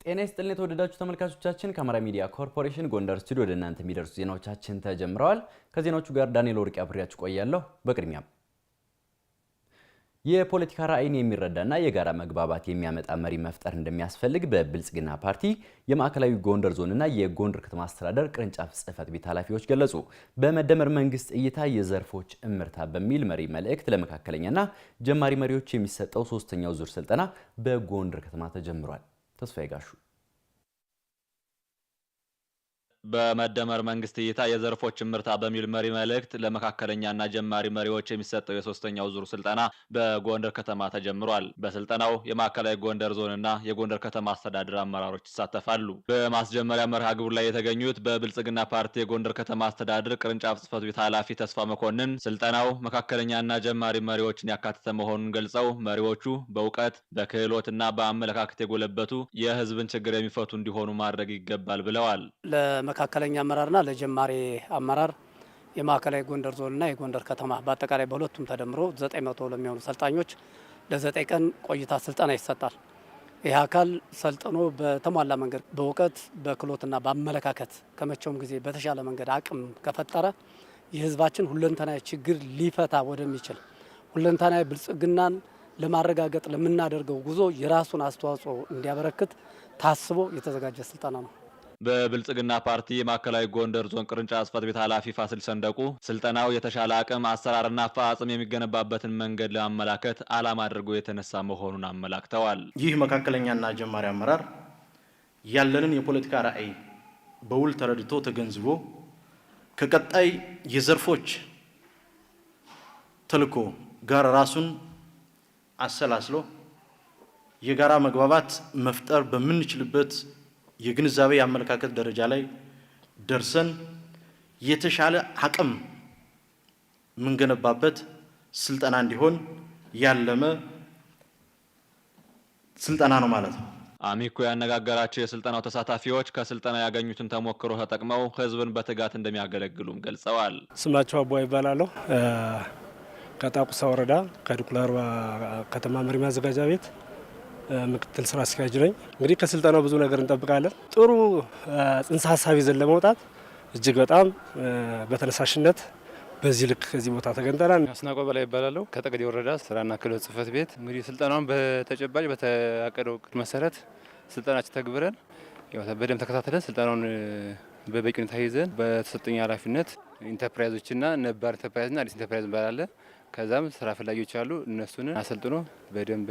ጤና ይስጥልኝ የተወደዳችሁ ተመልካቾቻችን ከአማራ ሚዲያ ኮርፖሬሽን ጎንደር ስቱዲዮ ወደ እናንተ የሚደርሱ ዜናዎቻችን ተጀምረዋል። ከዜናዎቹ ጋር ዳንኤል ወርቅ አብሬያችሁ ቆያለሁ። በቅድሚያም የፖለቲካ ራዕይን የሚረዳና የጋራ መግባባት የሚያመጣ መሪ መፍጠር እንደሚያስፈልግ በብልጽግና ፓርቲ የማዕከላዊ ጎንደር ዞንና የጎንደር ከተማ አስተዳደር ቅርንጫፍ ጽሕፈት ቤት ኃላፊዎች ገለጹ። በመደመር መንግስት እይታ የዘርፎች እምርታ በሚል መሪ መልእክት ለመካከለኛና ጀማሪ መሪዎች የሚሰጠው ሶስተኛው ዙር ስልጠና በጎንደር ከተማ ተጀምሯል። ተስፋዬ ጋሹ በመደመር መንግስት እይታ የዘርፎች እምርታ በሚል መሪ መልእክት ለመካከለኛና ጀማሪ መሪዎች የሚሰጠው የሶስተኛው ዙር ስልጠና በጎንደር ከተማ ተጀምሯል። በስልጠናው የማዕከላዊ ጎንደር ዞንና የጎንደር ከተማ አስተዳደር አመራሮች ይሳተፋሉ። በማስጀመሪያ መርሃ ግብር ላይ የተገኙት በብልጽግና ፓርቲ የጎንደር ከተማ አስተዳደር ቅርንጫፍ ጽሕፈት ቤት ኃላፊ ተስፋ መኮንን ስልጠናው መካከለኛና ጀማሪ መሪዎችን ያካተተ መሆኑን ገልጸው መሪዎቹ በእውቀት በክህሎትና በአመለካከት የጎለበቱ የህዝብን ችግር የሚፈቱ እንዲሆኑ ማድረግ ይገባል ብለዋል። መካከለኛ አመራርና ለጀማሪ አመራር የማዕከላዊ ጎንደር ዞንና የጎንደር ከተማ በአጠቃላይ በሁለቱም ተደምሮ 900 ለሚሆኑ ሰልጣኞች ለ9 ቀን ቆይታ ስልጠና ይሰጣል። ይህ አካል ሰልጥኖ በተሟላ መንገድ በእውቀት በክህሎትና በአመለካከት ከመቼውም ጊዜ በተሻለ መንገድ አቅም ከፈጠረ የህዝባችን ሁለንተናዊ ችግር ሊፈታ ወደሚችል ሁለንተናዊ ብልጽግናን ለማረጋገጥ ለምናደርገው ጉዞ የራሱን አስተዋጽኦ እንዲያበረክት ታስቦ የተዘጋጀ ስልጠና ነው። በብልጽግና ፓርቲ የማዕከላዊ ጎንደር ዞን ቅርንጫፍ ጽሕፈት ቤት ኃላፊ ፋሲል ሰንደቁ ስልጠናው የተሻለ አቅም አሰራርና አፈጻጸም የሚገነባበትን መንገድ ለማመላከት ዓላማ አድርጎ የተነሳ መሆኑን አመላክተዋል። ይህ መካከለኛና ጀማሪ አመራር ያለንን የፖለቲካ ራዕይ በውል ተረድቶ ተገንዝቦ ከቀጣይ የዘርፎች ተልዕኮ ጋር ራሱን አሰላስሎ የጋራ መግባባት መፍጠር በምንችልበት የግንዛቤ የአመለካከት ደረጃ ላይ ደርሰን የተሻለ አቅም ምንገነባበት ስልጠና እንዲሆን ያለመ ስልጠና ነው ማለት ነው። አሚኮ ያነጋገራቸው የስልጠናው ተሳታፊዎች ከስልጠና ያገኙትን ተሞክሮ ተጠቅመው ህዝብን በትጋት እንደሚያገለግሉም ገልጸዋል። ስማቸው አቦ ይባላል። ከጣቁሳ ወረዳ ከድኩላር ከተማ መሪ ማዘጋጃ ቤት ምክትል ስራ አስኪያጅ ነኝ። እንግዲህ ከስልጠናው ብዙ ነገር እንጠብቃለን። ጥሩ ጽንሰ ሀሳብ ይዘን ለመውጣት እጅግ በጣም በተነሳሽነት በዚህ ልክ ከዚህ ቦታ ተገንጠናል። አስናቆ በላይ ይባላለሁ ከጠገዴ ወረዳ ስራና ክህሎት ጽሕፈት ቤት። እንግዲህ ስልጠናውን በተጨባጭ በተአቀደው እቅድ መሰረት ስልጠናችን ተግብረን በደንብ ተከታተለን ስልጠናውን በበቂ ሁኔታ ይዘን በተሰጠኝ ኃላፊነት ኢንተርፕራይዞችና ነባር ኢንተርፕራይዝና አዲስ ኢንተርፕራይዝ እንባላለን። ከዛም ስራ ፈላጊዎች አሉ። እነሱን አሰልጥኖ በደንብ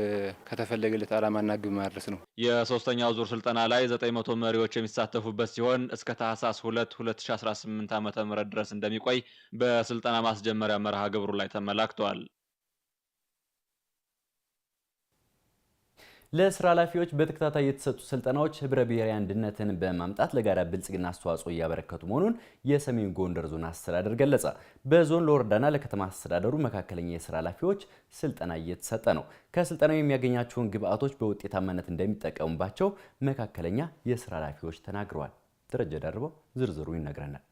ከተፈለገለት ዓላማና ግብ ማድረስ ነው። የሶስተኛው ዙር ስልጠና ላይ 900 መሪዎች የሚሳተፉበት ሲሆን እስከ ታህሳስ 2 2018 ዓ.ም ድረስ እንደሚቆይ በስልጠና ማስጀመሪያ መርሃ ግብሩ ላይ ተመላክቷል። ለስራ ኃላፊዎች በተከታታይ የተሰጡ ስልጠናዎች ህብረ ብሔራዊ አንድነትን በማምጣት ለጋራ ብልጽግና አስተዋጽኦ እያበረከቱ መሆኑን የሰሜን ጎንደር ዞን አስተዳደር ገለጸ። በዞን ለወረዳና ለከተማ አስተዳደሩ መካከለኛ የስራ ኃላፊዎች ስልጠና እየተሰጠ ነው። ከስልጠናው የሚያገኛቸውን ግብአቶች በውጤታማነት እንደሚጠቀሙባቸው መካከለኛ የስራ ኃላፊዎች ተናግረዋል። ደረጀ ደርበው ዝርዝሩ ይነግረናል።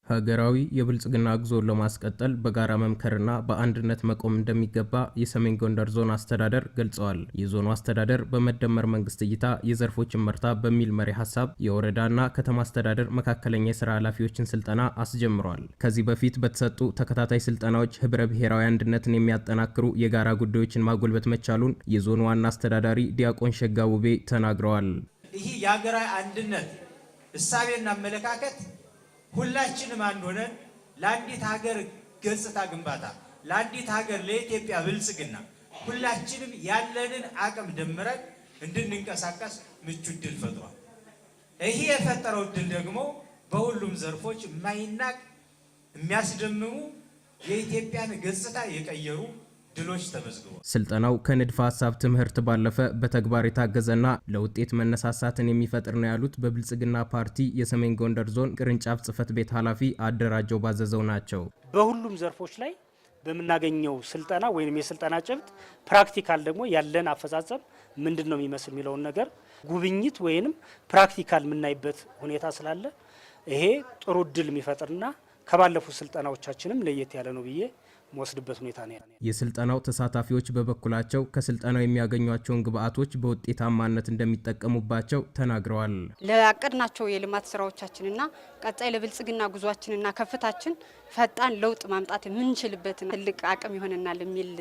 ሀገራዊ የብልጽግና ጉዞን ለማስቀጠል በጋራ መምከርና በአንድነት መቆም እንደሚገባ የሰሜን ጎንደር ዞን አስተዳደር ገልጸዋል። የዞኑ አስተዳደር በመደመር መንግስት እይታ የዘርፎች እምርታ በሚል መሪ ሀሳብ የወረዳና ከተማ አስተዳደር መካከለኛ የስራ ኃላፊዎችን ስልጠና አስጀምሯል። ከዚህ በፊት በተሰጡ ተከታታይ ስልጠናዎች ህብረ ብሔራዊ አንድነትን የሚያጠናክሩ የጋራ ጉዳዮችን ማጎልበት መቻሉን የዞኑ ዋና አስተዳዳሪ ዲያቆን ሸጋ ውቤ ተናግረዋል። ይህ የሀገራዊ አንድነት እሳቤና አመለካከት ሁላችንም አንድ ሆነን ለአንዲት ሀገር ገጽታ ግንባታ ለአንዲት ሀገር ለኢትዮጵያ ብልጽግና ሁላችንም ያለንን አቅም ደምረን እንድንንቀሳቀስ ምቹ እድል ፈጥሯል። ይሄ የፈጠረው እድል ደግሞ በሁሉም ዘርፎች የማይናቅ የሚያስደምሙ የኢትዮጵያን ገጽታ የቀየሩ ድሎች ተመዝግበዋል። ስልጠናው ከንድፈ ሀሳብ ትምህርት ባለፈ በተግባር የታገዘና ለውጤት መነሳሳትን የሚፈጥር ነው ያሉት በብልጽግና ፓርቲ የሰሜን ጎንደር ዞን ቅርንጫፍ ጽሕፈት ቤት ኃላፊ አደራጀው ባዘዘው ናቸው። በሁሉም ዘርፎች ላይ በመናገኘው ስልጠና ወይም የስልጠና ጭብጥ ፕራክቲካል ደግሞ ያለን አፈጻጸም ምንድነው የሚመስል የሚለውን ነገር ጉብኝት ወይንም ፕራክቲካል የምናይበት ሁኔታ ስላለ ይሄ ጥሩ እድል የሚፈጥርና ከባለፉት ስልጠናዎቻችንም ለየት ያለ ነው ብዬ ወስድበት ሁኔታ ነው። የስልጠናው ተሳታፊዎች በበኩላቸው ከስልጠናው የሚያገኟቸውን ግብአቶች በውጤታማነት እንደሚጠቀሙባቸው ተናግረዋል። ለአቀድናቸው የልማት ስራዎቻችንና ቀጣይ ለብልጽግና ጉዟችንና ከፍታችን ፈጣን ለውጥ ማምጣት የምንችልበት ትልቅ አቅም ይሆነናል የሚል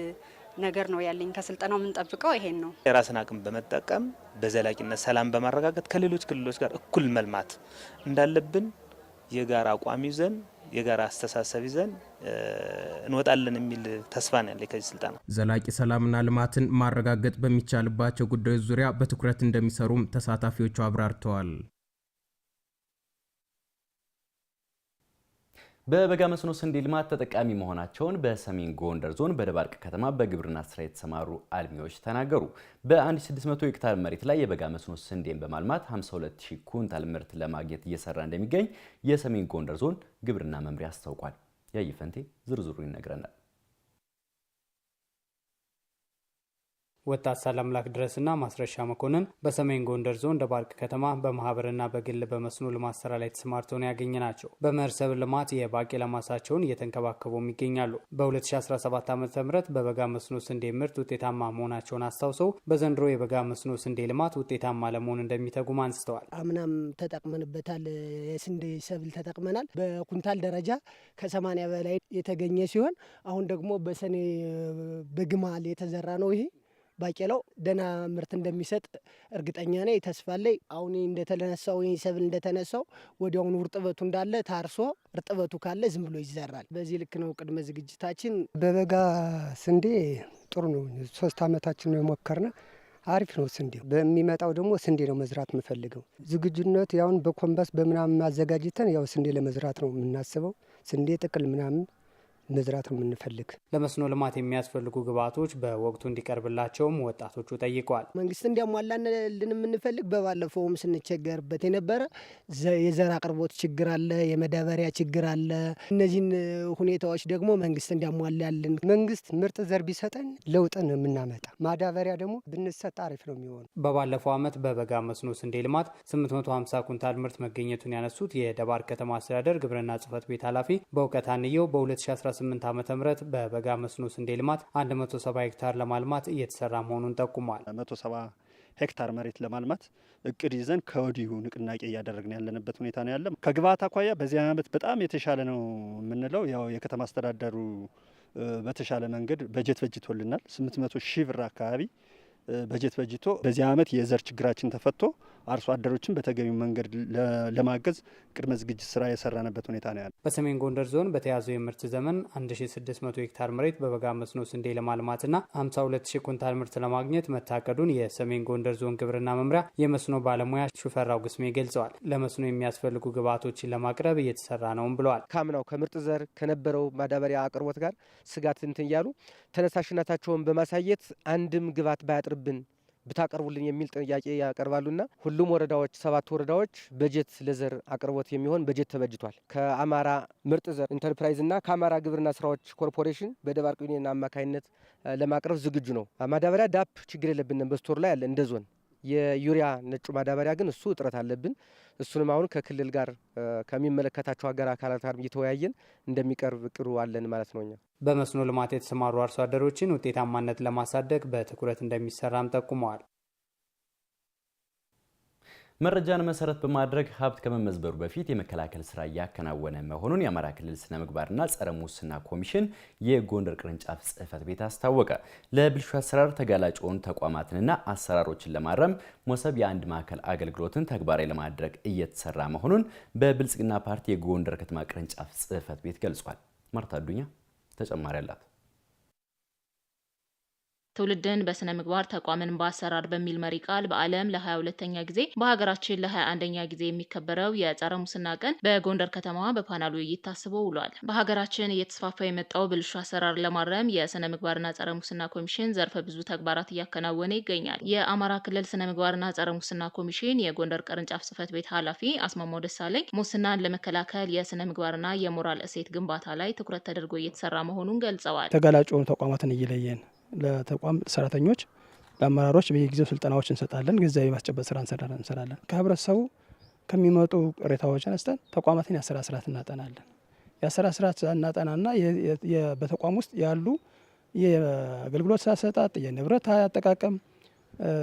ነገር ነው ያለኝ። ከስልጠናው የምንጠብቀው ይሄን ነው። የራስን አቅም በመጠቀም በዘላቂነት ሰላም በማረጋገጥ ከሌሎች ክልሎች ጋር እኩል መልማት እንዳለብን የጋራ አቋም ይዘን የጋራ አስተሳሰብ ይዘን እንወጣለን የሚል ተስፋ ነው ያለኝ ከዚህ ስልጠና። ዘላቂ ሰላምና ልማትን ማረጋገጥ በሚቻልባቸው ጉዳዮች ዙሪያ በትኩረት እንደሚሰሩም ተሳታፊዎቹ አብራርተዋል። በበጋ መስኖ ስንዴ ልማት ተጠቃሚ መሆናቸውን በሰሜን ጎንደር ዞን በደባርቅ ከተማ በግብርና ስራ የተሰማሩ አልሚዎች ተናገሩ። በ1600 ሄክታር መሬት ላይ የበጋ መስኖ ስንዴን በማልማት 52000 ኩንታል ምርት ለማግኘት እየሰራ እንደሚገኝ የሰሜን ጎንደር ዞን ግብርና መምሪያ አስታውቋል። ያይፈንቴ ዝርዝሩ ይነግረናል። ወጣት ሰላምላክ ድረስና ማስረሻ መኮንን በሰሜን ጎንደር ዞን ደባርቅ ከተማ በማህበርና በግል በመስኖ ልማት ስራ ላይ ተሰማርተው ነው ያገኘናቸው። በመኸር ሰብል ልማት የባቄላ ማሳቸውን እየተንከባከቡም ይገኛሉ። በ2017 ዓ.ም በበጋ መስኖ ስንዴ ምርት ውጤታማ መሆናቸውን አስታውሰው በዘንድሮ የበጋ መስኖ ስንዴ ልማት ውጤታማ ለመሆን እንደሚተጉም አንስተዋል። አምናም ተጠቅመንበታል። የስንዴ ሰብል ተጠቅመናል። በኩንታል ደረጃ ከ80 በላይ የተገኘ ሲሆን አሁን ደግሞ በሰኔ በግማል የተዘራ ነው። ይሄ ባቄላው ደህና ምርት እንደሚሰጥ እርግጠኛ ነኝ። ተስፋ አለኝ። አሁን እንደተነሳው ይህ ሰብል እንደተነሳው ወዲያውኑ እርጥበቱ እንዳለ ታርሶ እርጥበቱ ካለ ዝም ብሎ ይዘራል። በዚህ ልክ ነው ቅድመ ዝግጅታችን። በበጋ ስንዴ ጥሩ ነው። 3 ዓመታችን ነው የሞከርነው። አሪፍ ነው ስንዴ። በሚመጣው ደግሞ ስንዴ ነው መዝራት የምፈልገው። ዝግጁነት ያውን በኮምባስ በምናምን ማዘጋጅተን ያው ስንዴ ለመዝራት ነው የምናስበው። ስንዴ ጥቅል ምናምን መዝራት ነው የምንፈልግ። ለመስኖ ልማት የሚያስፈልጉ ግብዓቶች በወቅቱ እንዲቀርብላቸውም ወጣቶቹ ጠይቀዋል። መንግስት እንዲያሟላልን የምንፈልግ በባለፈውም ስንቸገርበት የነበረ የዘር አቅርቦት ችግር አለ፣ የመዳበሪያ ችግር አለ። እነዚህን ሁኔታዎች ደግሞ መንግስት እንዲያሟላልን። መንግስት ምርጥ ዘር ቢሰጠን ለውጥ ነው የምናመጣ። ማዳበሪያ ደግሞ ብንሰጥ አሪፍ ነው የሚሆነው። በባለፈው ዓመት በበጋ መስኖ ስንዴ ልማት 850 ኩንታል ምርት መገኘቱን ያነሱት የደባርቅ ከተማ አስተዳደር ግብርና ጽሕፈት ቤት ኃላፊ በእውቀት አንየው በ2018 ዓ.ም በበጋ መስኖ ስንዴ ልማት 170 ሄክታር ለማልማት እየተሰራ መሆኑን ጠቁሟል። 170 ሄክታር መሬት ለማልማት እቅድ ይዘን ከወዲሁ ንቅናቄ እያደረግን ያለንበት ሁኔታ ነው ያለ። ከግብዓት አኳያ በዚህ ዓመት በጣም የተሻለ ነው የምንለው ያው የከተማ አስተዳደሩ በተሻለ መንገድ በጀት በጅቶልናል። 800 ሺህ ብር አካባቢ በጀት በጅቶ በዚህ ዓመት የዘር ችግራችን ተፈቶ አርሶ አደሮችን በተገቢው መንገድ ለማገዝ ቅድመ ዝግጅት ስራ የሰራንበት ሁኔታ ነው ያለ። በሰሜን ጎንደር ዞን በተያዘው የምርት ዘመን 1600 ሄክታር መሬት በበጋ መስኖ ስንዴ ለማልማትና 52000 ኩንታል ምርት ለማግኘት መታቀዱን የሰሜን ጎንደር ዞን ግብርና መምሪያ የመስኖ ባለሙያ ሹፈራው ግስሜ ገልጸዋል። ለመስኖ የሚያስፈልጉ ግብዓቶችን ለማቅረብ እየተሰራ ነውም ብለዋል። ካምናው ከምርጥ ዘር ከነበረው ማዳበሪያ አቅርቦት ጋር ስጋት እንትን እያሉ ተነሳሽነታቸውን በማሳየት አንድም ግብዓት ባያጥርብን ብታቀርቡልን የሚል ጥያቄ ያቀርባሉና ሁሉም ወረዳዎች 7 ወረዳዎች በጀት ለዘር አቅርቦት የሚሆን በጀት ተበጅቷል። ከአማራ ምርጥ ዘር ኢንተርፕራይዝና ከአማራ ግብርና ስራዎች ኮርፖሬሽን በደባርቅ ዩኒየን አማካኝነት ለማቅረብ ዝግጁ ነው። ማዳበሪያ ዳፕ ችግር የለብንም፣ በስቶር ላይ አለ እንደ ዞን። የዩሪያ ነጩ ማዳበሪያ ግን እሱ እጥረት አለብን። እሱንም አሁን ከክልል ጋር ከሚመለከታቸው ሀገር አካላት ጋር እየተወያየን እንደሚቀርብ እቅዱ አለን ማለት ነው። በመስኖ ልማት የተሰማሩ አርሶ አደሮችን ውጤታማነት ለማሳደግ በትኩረት እንደሚሰራም ጠቁመዋል። መረጃን መሰረት በማድረግ ሀብት ከመመዝበሩ በፊት የመከላከል ስራ እያከናወነ መሆኑን የአማራ ክልል ስነ ምግባርና ጸረ ሙስና ኮሚሽን የጎንደር ቅርንጫፍ ጽሕፈት ቤት አስታወቀ። ለብልሹ አሰራር ተጋላጭ የሆኑ ተቋማትንና አሰራሮችን ለማረም ሞሰብ የአንድ ማዕከል አገልግሎትን ተግባራዊ ለማድረግ እየተሰራ መሆኑን በብልጽግና ፓርቲ የጎንደር ከተማ ቅርንጫፍ ጽሕፈት ቤት ገልጿል። ማርታ አዱኛ ተጨማሪ አላት። ትውልድን በስነ ምግባር ተቋምን በአሰራር በሚል መሪ ቃል በዓለም ለ22ኛ ጊዜ በሀገራችን ለ21ኛ ጊዜ የሚከበረው የጸረ ሙስና ቀን በጎንደር ከተማ በፓናል ውይይት ታስቦ ውሏል። በሀገራችን እየተስፋፋ የመጣው ብልሹ አሰራር ለማረም የስነ ምግባርና ጸረ ሙስና ኮሚሽን ዘርፈ ብዙ ተግባራት እያከናወነ ይገኛል። የአማራ ክልል ስነ ምግባርና ጸረ ሙስና ኮሚሽን የጎንደር ቅርንጫፍ ጽሕፈት ቤት ኃላፊ አስማማው ደሳለኝ ሙስናን ለመከላከል የስነ ምግባርና የሞራል እሴት ግንባታ ላይ ትኩረት ተደርጎ እየተሰራ መሆኑን ገልጸዋል። ተጋላጭ የሆኑ ተቋማትን እየለየን ለተቋም ሰራተኞች ለአመራሮች በየጊዜው ስልጠናዎች እንሰጣለን። ግንዛቤ ማስጨበጥ ስራ እንሰራለን። ከህብረተሰቡ ከሚመጡ ቅሬታዎች አንስተን ተቋማትን የአሰራር ስርዓት እናጠናለን። የአሰራር ስርዓት እናጠናና በተቋም ውስጥ ያሉ የአገልግሎት አሰጣጥ፣ የንብረት አጠቃቀም፣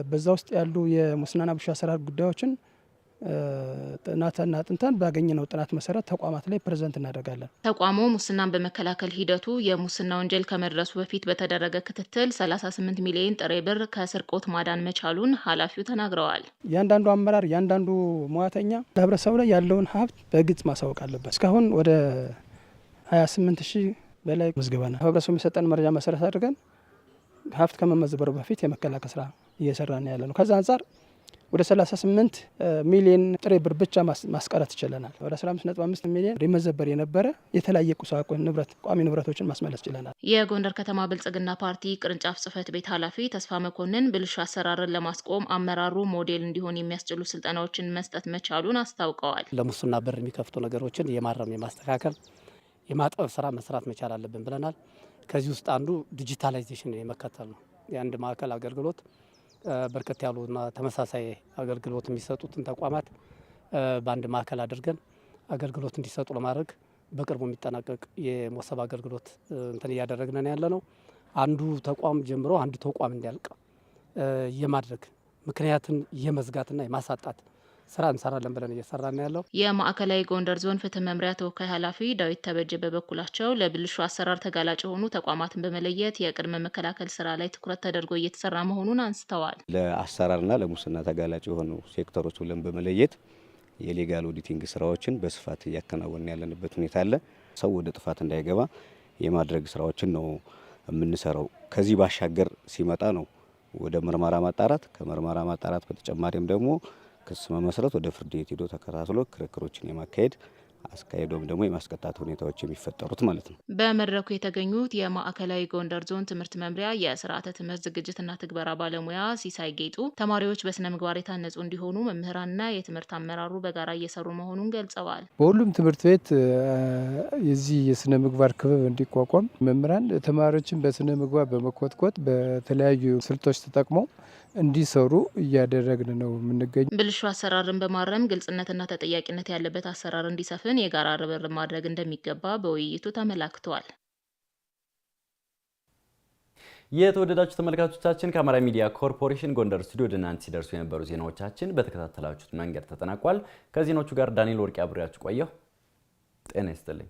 በዛ ውስጥ ያሉ የሙስናና ብልሹ አሰራር ጉዳዮችን ጥናትና አጥንተን ባገኘነው ጥናት መሰረት ተቋማት ላይ ፕሬዘንት እናደርጋለን። ተቋሙ ሙስናን በመከላከል ሂደቱ የሙስና ወንጀል ከመድረሱ በፊት በተደረገ ክትትል 38 ሚሊዮን ጥሬ ብር ከስርቆት ማዳን መቻሉን ኃላፊው ተናግረዋል። እያንዳንዱ አመራር፣ እያንዳንዱ ሙያተኛ ለህብረተሰቡ ላይ ያለውን ሀብት በግልጽ ማሳወቅ አለበት። እስካሁን ወደ 28 ሺህ በላይ መዝግበናል። ህብረተሰቡ የሚሰጠን መረጃ መሰረት አድርገን ሀብት ከመመዝበሩ በፊት የመከላከል ስራ እየሰራን ያለ ነው። ከዛ አንጻር ወደ 38 ሚሊዮን ጥሬ ብር ብቻ ማስቀረት ይችለናል። ወደ 15.5 ሚሊዮን ሊመዘበር የነበረ የተለያየ ቁሳቁስ ንብረት፣ ቋሚ ንብረቶችን ማስመለስ ይችለናል። የጎንደር ከተማ ብልጽግና ፓርቲ ቅርንጫፍ ጽህፈት ቤት ኃላፊ ተስፋ መኮንን ብልሹ አሰራርን ለማስቆም አመራሩ ሞዴል እንዲሆን የሚያስችሉ ስልጠናዎችን መስጠት መቻሉን አስታውቀዋል። ለሙስና በር የሚከፍቱ ነገሮችን የማረም የማስተካከል የማጥበብ ስራ መስራት መቻል አለብን ብለናል። ከዚህ ውስጥ አንዱ ዲጂታላይዜሽን የመከተል ነው። የአንድ ማዕከል አገልግሎት በርከት ያሉና ተመሳሳይ አገልግሎት የሚሰጡትን ተቋማት በአንድ ማዕከል አድርገን አገልግሎት እንዲሰጡ ለማድረግ በቅርቡ የሚጠናቀቅ የሞሰብ አገልግሎት እንትን እያደረግን ያለ ነው። አንዱ ተቋም ጀምሮ አንዱ ተቋም እንዲያልቅ የማድረግ ምክንያትን የመዝጋትና የማሳጣት ስራ እንሰራለን ብለን እየሰራን ያለው። የማዕከላዊ ጎንደር ዞን ፍትህ መምሪያ ተወካይ ኃላፊ ዳዊት ተበጀ በበኩላቸው ለብልሹ አሰራር ተጋላጭ የሆኑ ተቋማትን በመለየት የቅድመ መከላከል ስራ ላይ ትኩረት ተደርጎ እየተሰራ መሆኑን አንስተዋል። ለአሰራርና ለሙስና ተጋላጭ የሆኑ ሴክተሮች ብለን በመለየት የሌጋል ኦዲቲንግ ስራዎችን በስፋት እያከናወን ያለንበት ሁኔታ አለ። ሰው ወደ ጥፋት እንዳይገባ የማድረግ ስራዎችን ነው የምንሰራው። ከዚህ ባሻገር ሲመጣ ነው ወደ ምርመራ ማጣራት፣ ከምርመራ ማጣራት በተጨማሪም ደግሞ ክስ መመስረት ወደ ፍርድ ቤት ሄዶ ተከታትሎ ክርክሮችን የማካሄድ አስካሄዶም ደግሞ የማስቀጣት ሁኔታዎች የሚፈጠሩት ማለት ነው። በመድረኩ የተገኙት የማዕከላዊ ጎንደር ዞን ትምህርት መምሪያ የስርዓተ ትምህርት ዝግጅትና ትግበራ ባለሙያ ሲሳይ ጌጡ ተማሪዎች በስነ ምግባር የታነጹ እንዲሆኑ መምህራንና የትምህርት አመራሩ በጋራ እየሰሩ መሆኑን ገልጸዋል። በሁሉም ትምህርት ቤት የዚህ የስነ ምግባር ክበብ እንዲቋቋም መምህራን ተማሪዎችን በስነ ምግባር በመኮትኮት በተለያዩ ስልቶች ተጠቅመው እንዲሰሩ እያደረግን ነው የምንገኝ። ብልሹ አሰራርን በማረም ግልጽነትና ተጠያቂነት ያለበት አሰራር እንዲሰፍን የጋራ ርብርብ ማድረግ እንደሚገባ በውይይቱ ተመላክተዋል። የተወደዳችሁ ተመልካቾቻችን ከአማራ ሚዲያ ኮርፖሬሽን ጎንደር ስቱዲዮ ወደ እናንተ ሲደርሱ የነበሩ ዜናዎቻችን በተከታተላችሁት መንገድ ተጠናቋል። ከዜናዎቹ ጋር ዳንኤል ወርቅ አብሬያችሁ ቆየሁ። ጤና ይስጥልኝ።